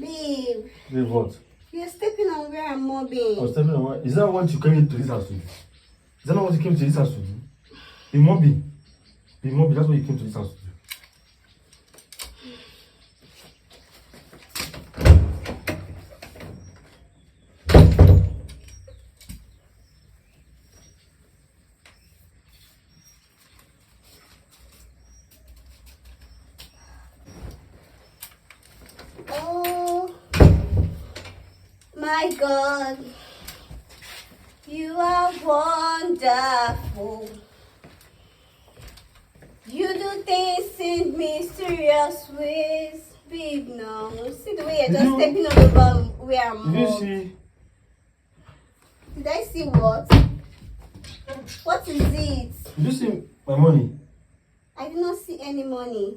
babe. Babe, what? You're stepping on where I'm mobbing. I'm stepping on what? Is that what you came to this house to do? Is that not what you came to this house to do? Be mobbing. Be mobbing, that's what you came to this house to do. Oh my God, you are wonderful. You do things in mysterious ways, babe. No, see the way you're just stepping all over where I'm. Did you see? Did I see what? What is it? Did you see my money? I did not see any money.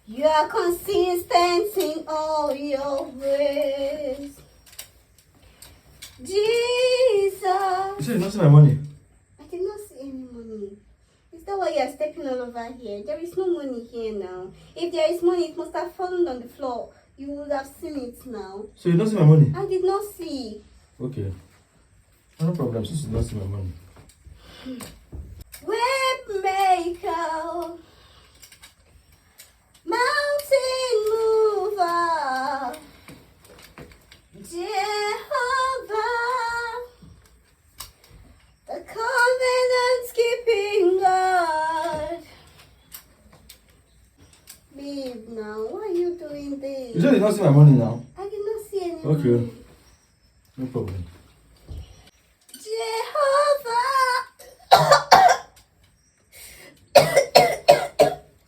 You are consistent in all your ways. Jesus. You said you not see my money? I did not see any money. Is that why you are stepping all over here? There is no money here now. If there is money, it must have fallen on the floor. You would have seen it now. So you don't see my money? I did not see. Okay. No problem, since you don't see my money. Waymaker, mountain mover, Jehovah, the covenant keeping God. Babe, now why are you doing this? You said you don't see my money now? I did not see any Okay. money. No problem.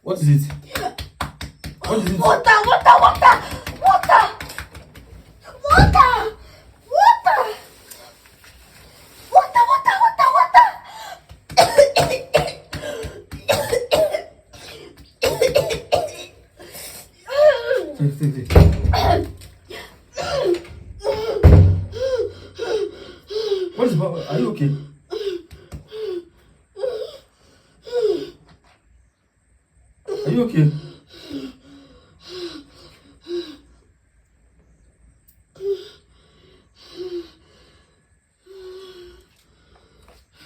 What is it? What is it? Water! Take. What is it? Are you okay? Are you okay?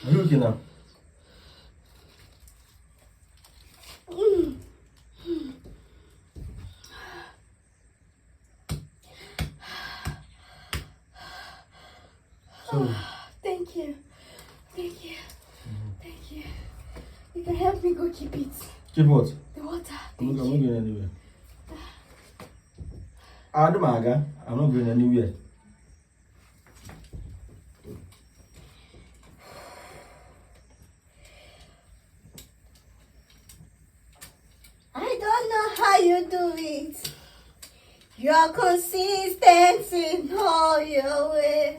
Are you okay now? So, Thank you. You can help me go keep it. keep what? The water. I'm not going anywhere. I'm not going anywhere. I don't know how you do it. You're consistent in all your way.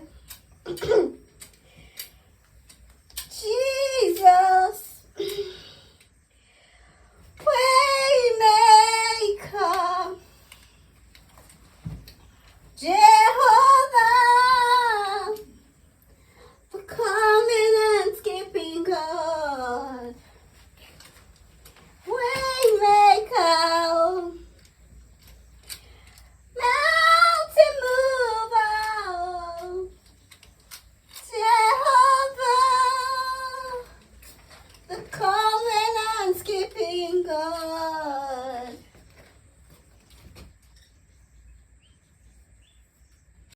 Jesus.